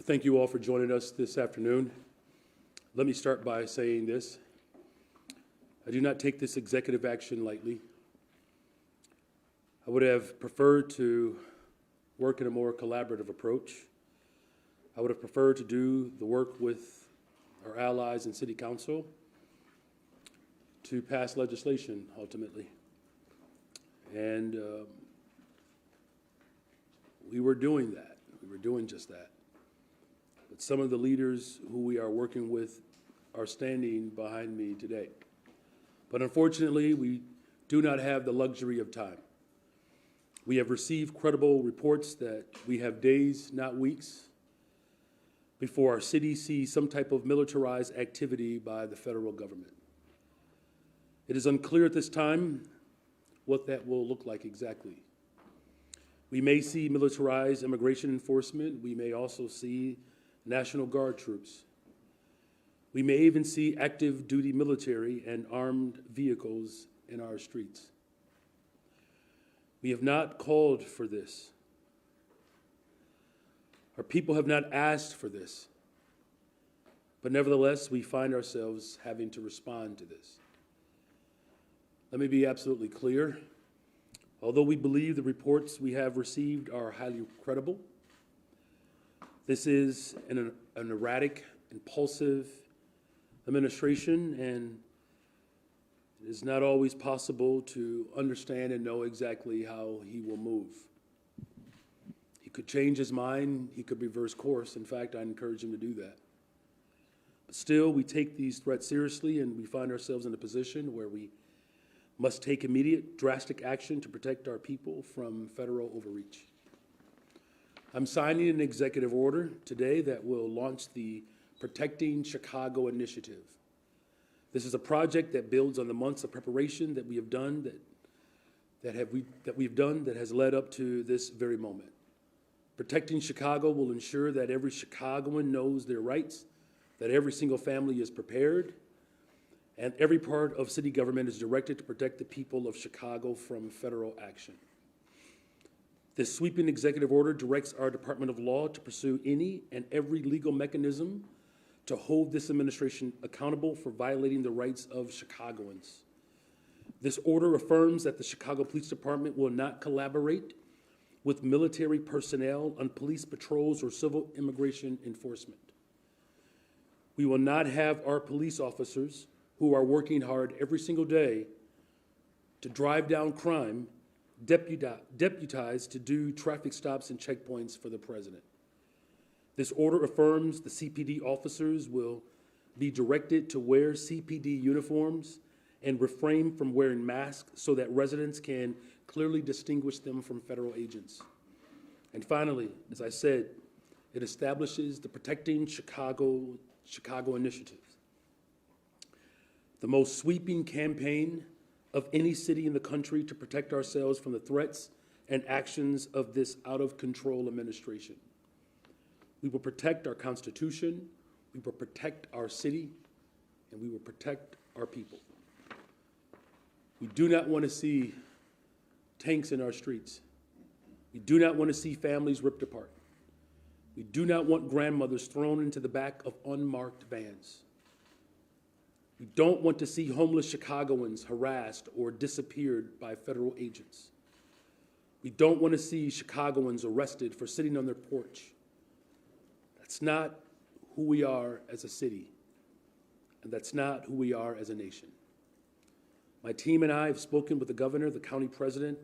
Thank you all for joining us this afternoon. Let me start by saying this. I do not take this executive action lightly. I would have preferred to work in a more collaborative approach. I would have preferred to do the work with our allies in City Council to pass legislation ultimately. And we were doing that. We were doing just that. But some of the leaders who we are working with are standing behind me today. But unfortunately, we do not have the luxury of time. We have received credible reports that we have days, not weeks, before our city sees some type of militarized activity by the federal government. It is unclear at this time what that will look like exactly. We may see militarized immigration enforcement. We may also see National Guard troops. We may even see active duty military and armed vehicles in our streets. We have not called for this. Our people have not asked for this. But nevertheless, we find ourselves having to respond to this. Let me be absolutely clear. Although we believe the reports we have received are highly credible, this is an erratic, impulsive administration, and it is not always possible to understand and know exactly how he will move. He could change his mind, he could reverse course. In fact, I encourage him to do that. But still, we take these threats seriously, and we find ourselves in a position where we must take immediate, drastic action to protect our people from federal overreach. I'm signing an executive order today that will launch the Protecting Chicago initiative. This is a project that builds on the months of preparation that we have done that has led up to this very moment. Protecting Chicago will ensure that every Chicagoan knows their rights, that every single family is prepared, and every part of city government is directed to protect the people of Chicago from federal action. This sweeping executive order directs our Department of Law to pursue any and every legal mechanism to hold this administration accountable for violating the rights of Chicagoans. This order affirms that the Chicago Police Department will not collaborate with military personnel on police patrols or civil immigration enforcement. We will not have our police officers who are working hard every single day to drive down crime, deputized to do traffic stops and checkpoints for the president. This order affirms the CPD officers will be directed to wear CPD uniforms and refrain from wearing masks so that residents can clearly distinguish them from federal agents. And finally, as I said, it establishes the Protecting Chicago initiative, the most sweeping campaign of any city in the country to protect ourselves from the threats and actions of this out-of-control administration. We will protect our Constitution, we will protect our city, and we will protect our people. We do not want to see tanks in our streets. We do not want to see families ripped apart. We do not want grandmothers thrown into the back of unmarked vans. We don't want to see homeless Chicagoans harassed or disappeared by federal agents. We don't want to see Chicagoans arrested for sitting on their porch. That's not who we are as a city, and that's not who we are as a nation. My team and I have spoken with the governor, the county president,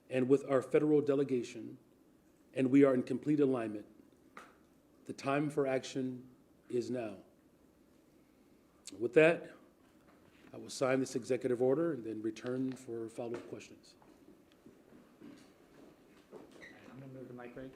and with our federal delegation, and we are in complete alignment. The time for action is now. With that, I will sign this executive order and then return for follow-up questions. I'm going to move the mic right.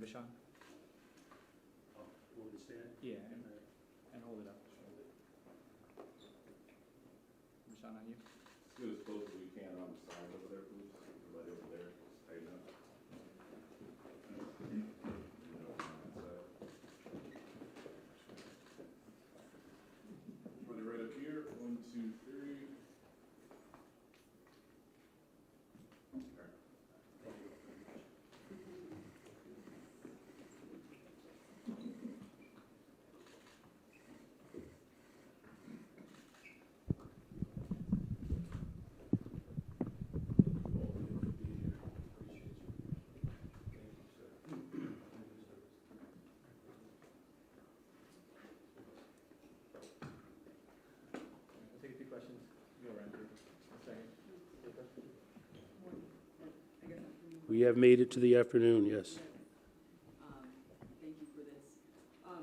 Vishon? Yeah, and hold it up. Vishon, on you. Get as close as we can on the side over there, please. Right over there. Tighten up. Put it right up here. 1, 2, 3. We'll take a few questions. Go around for a second. We have made it to the afternoon, yes. Thank you for this.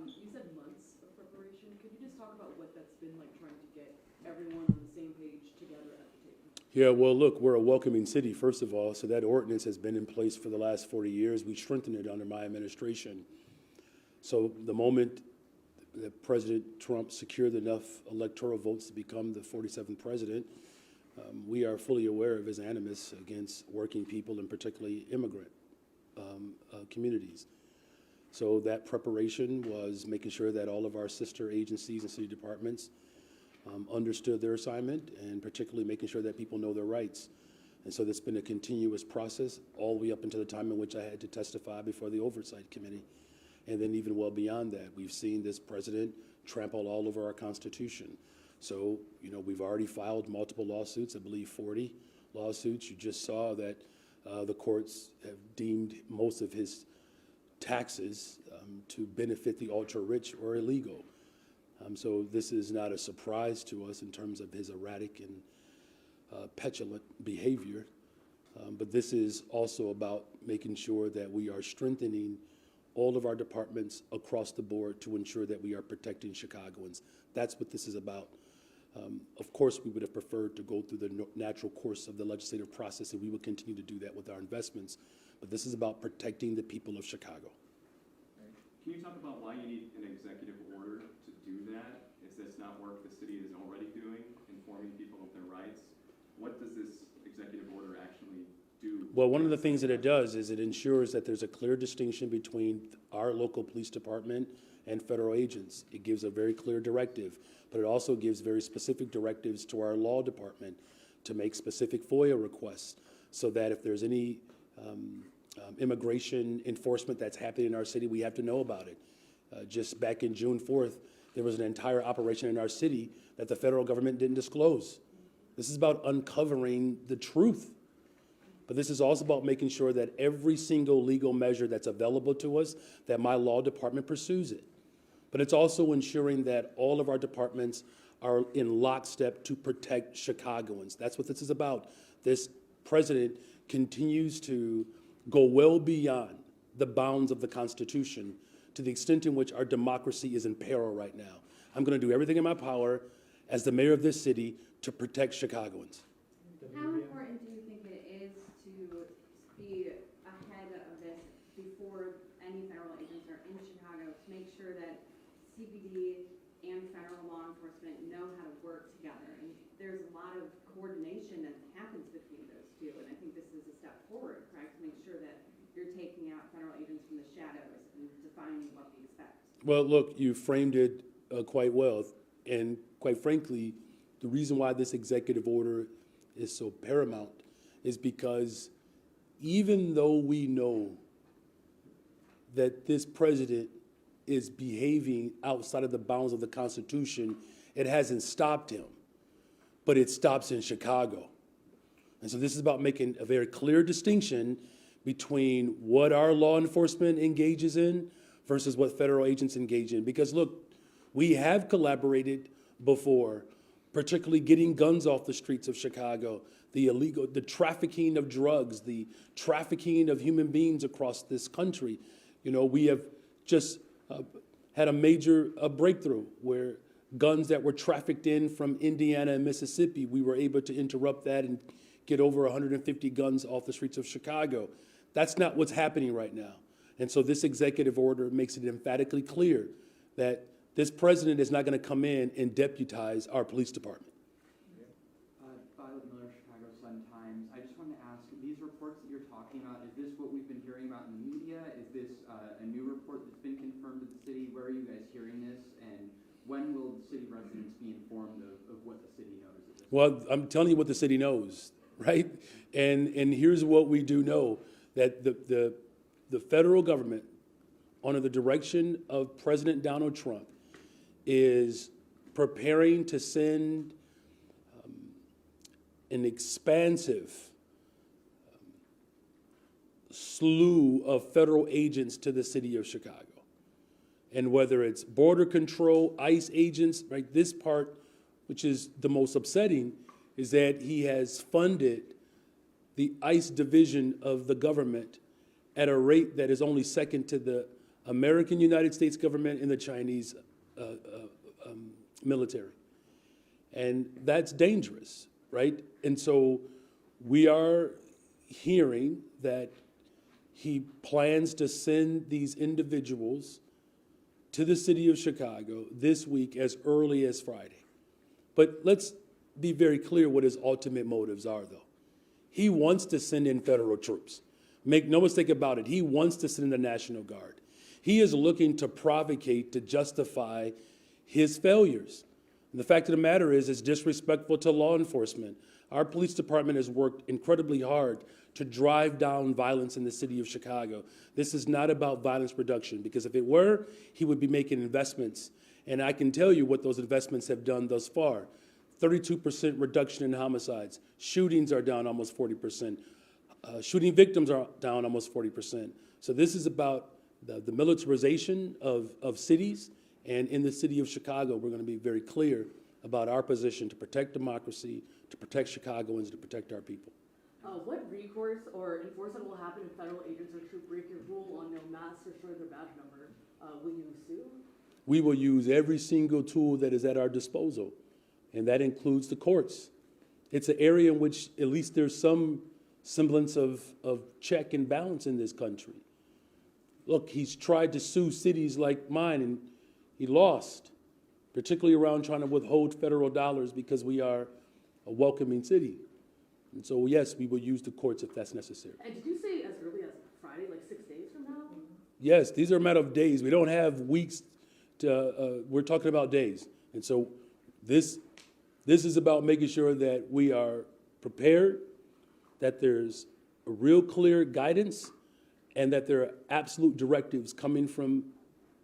You said months of preparation. Could you just talk about what that's been like trying to get everyone on the same page together at the table? Yeah, well, look, we're a welcoming city, first of all, so that ordinance has been in place for the last 40 years. We strengthened it under my administration. So the moment that President Trump secured enough electoral votes to become the 47th president, we are fully aware of his animus against working people and particularly immigrant communities. So that preparation was making sure that all of our sister agencies and city departments understood their assignment, and particularly making sure that people know their rights. And so that's been a continuous process all the way up until the time in which I had to testify before the Oversight Committee. And then even well beyond that, we've seen this president trample all over our Constitution. So, you know, we've already filed multiple lawsuits, I believe 40 lawsuits. You just saw that the courts have deemed most of his taxes to benefit the ultra-rich or illegal. So this is not a surprise to us in terms of his erratic and petulant behavior. But this is also about making sure that we are strengthening all of our departments across the board to ensure that we are protecting Chicagoans. That's what this is about. Of course, we would have preferred to go through the natural course of the legislative process, and we will continue to do that with our investments. But this is about protecting the people of Chicago. Can you talk about why you need an executive order to do that? Is this not work the city is already doing, informing people of their rights? What does this executive order actually do? Well, one of the things that it does is it ensures that there's a clear distinction between our local police department and federal agents. It gives a very clear directive, but it also gives very specific directives to our law department to make specific FOIA requests so that if there's any immigration enforcement that's happening in our city, we have to know about it. Just back in June 4th, there was an entire operation in our city that the federal government didn't disclose. This is about uncovering the truth. But this is also about making sure that every single legal measure that's available to us, that my law department pursues it. But it's also ensuring that all of our departments are in lockstep to protect Chicagoans. That's what this is about. This president continues to go well beyond the bounds of the Constitution to the extent in which our democracy is in peril right now. I'm going to do everything in my power as the mayor of this city to protect Chicagoans. How important do you think it is to be ahead of this before any federal agents are in Chicago to make sure that CPD and federal law enforcement know how to work together? And there's a lot of coordination that happens between those two, and I think this is a step forward, correct, to make sure that you're taking out federal agents from the shadows and defining what we expect. Well, look, you framed it quite well, and quite frankly, the reason why this executive order is so paramount is because even though we know that this president is behaving outside of the bounds of the Constitution, it hasn't stopped him, but it stops in Chicago. And so this is about making a very clear distinction between what our law enforcement engages in versus what federal agents engage in. Because look, we have collaborated before, particularly getting guns off the streets of Chicago, the trafficking of drugs, the trafficking of human beings across this country. You know, we have just had a major breakthrough where guns that were trafficked in from Indiana and Mississippi, we were able to interrupt that and get over 150 guns off the streets of Chicago. That's not what's happening right now. And so this executive order makes it emphatically clear that this president is not going to come in and deputize our police department. Violet Miller, Chicago Sun-Times. I just wanted to ask, these reports that you're talking about, is this what we've been hearing about in the media? Is this a new report that's been confirmed to the city? Where are you guys hearing this? And when will the city residents be informed of what the city knows of this? Well, I'm telling you what the city knows, right? And here's what we do know, that the federal government, under the direction of President Donald Trump, is preparing to send an expansive slew of federal agents to the city of Chicago. And whether it's border control, ICE agents, right, this part, which is the most upsetting, is that he has funded the ICE division of the government at a rate that is only second to the American United States government and the Chinese military. And that's dangerous, right? And so we are hearing that he plans to send these individuals to the city of Chicago this week as early as Friday. But let's be very clear what his ultimate motives are, though. He wants to send in federal troops. Make no mistake about it. He wants to send in the National Guard. He is looking to provocate, to justify his failures. And the fact of the matter is, it's disrespectful to law enforcement. Our police department has worked incredibly hard to drive down violence in the city of Chicago. This is not about violence reduction, because if it were, he would be making investments. And I can tell you what those investments have done thus far. 32% reduction in homicides. Shootings are down almost 40%. Shooting victims are down almost 40%. So this is about the militarization of cities. And in the city of Chicago, we're going to be very clear about our position to protect democracy, to protect Chicagoans, to protect our people. What recourse or enforcement will happen if federal agents or troops break your rule on no mask or show their badge number? Will you sue? We will use every single tool that is at our disposal, and that includes the courts. It's an area in which at least there's some semblance of check and balance in this country. Look, he's tried to sue cities like mine, and he lost, particularly around trying to withhold federal dollars because we are a welcoming city. And so, yes, we will use the courts if that's necessary. And did you say as early as Friday, like 6 days from now? Yes, these are a matter of days. We don't have weeks we're talking about days. And so this is about making sure that we are prepared, that there's a real clear guidance, and that there are absolute directives coming from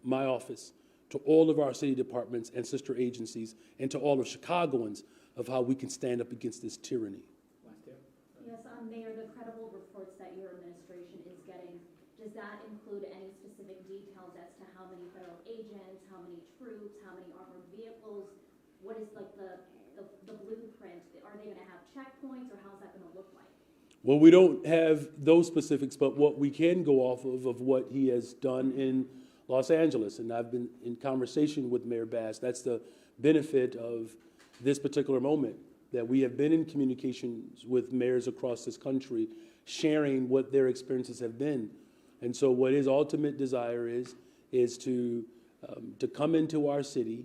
my office to all of our city departments and sister agencies and to all of Chicagoans of how we can stand up against this tyranny. Yes, Mayor, the credible reports that your administration is getting, does that include any specific details as to how many federal agents, how many troops, how many armored vehicles? What is like the blueprint? Are they going to have checkpoints, or how's that going to look like? Well, we don't have those specifics, but what we can go off of what he has done in Los Angeles, and I've been in conversation with Mayor Bass. That's the benefit of this particular moment, that we have been in communications with mayors across this country, sharing what their experiences have been. And so what his ultimate desire is to come into our city,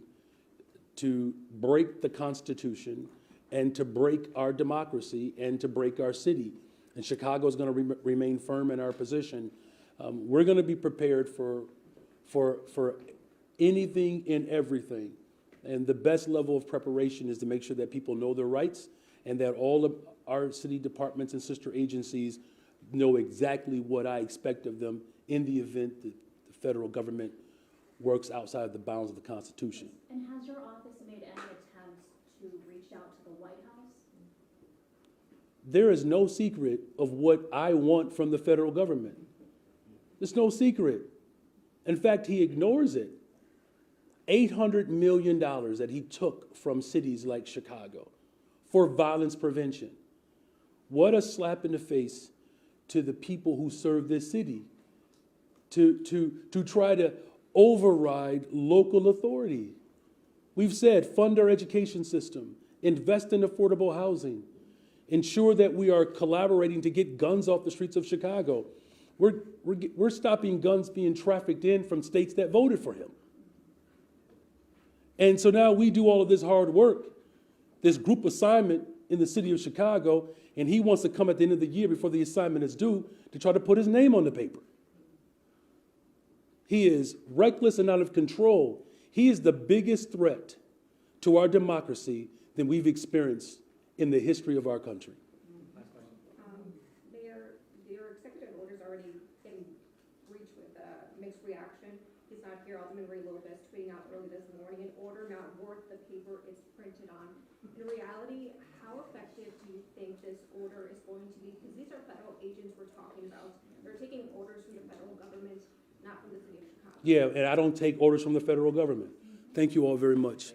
to break the Constitution, and to break our democracy, and to break our city. And Chicago is going to remain firm in our position. We're going to be prepared for anything and everything. And the best level of preparation is to make sure that people know their rights, and that all of our city departments and sister agencies know exactly what I expect of them in the event that the federal government works outside of the bounds of the Constitution. And has your office made any attempts to reach out to the White House? There is no secret of what I want from the federal government. There's no secret. In fact, he ignores it. $800 million that he took from cities like Chicago for violence prevention. What a slap in the face to the people who serve this city, to try to override local authority. We've said fund our education system, invest in affordable housing, ensure that we are collaborating to get guns off the streets of Chicago. We're stopping guns being trafficked in from states that voted for him. And so now we do all of this hard work, this group assignment in the city of Chicago, and he wants to come at the end of the year before the assignment is due to try to put his name on the paper. He is reckless and out of control. He is the biggest threat to our democracy than we've experienced in the history of our country. Last question. Mayor, your executive order's already in breach with mixed reaction. He's not here. Alderman Ray Lopez tweeting out early this morning, an order not worth the paper it's printed on. In reality, how effective do you think this order is going to be? Because these are federal agents we're talking about. They're taking orders from the federal government, not from the city of Chicago. Yeah, and I don't take orders from the federal government. Thank you all very much.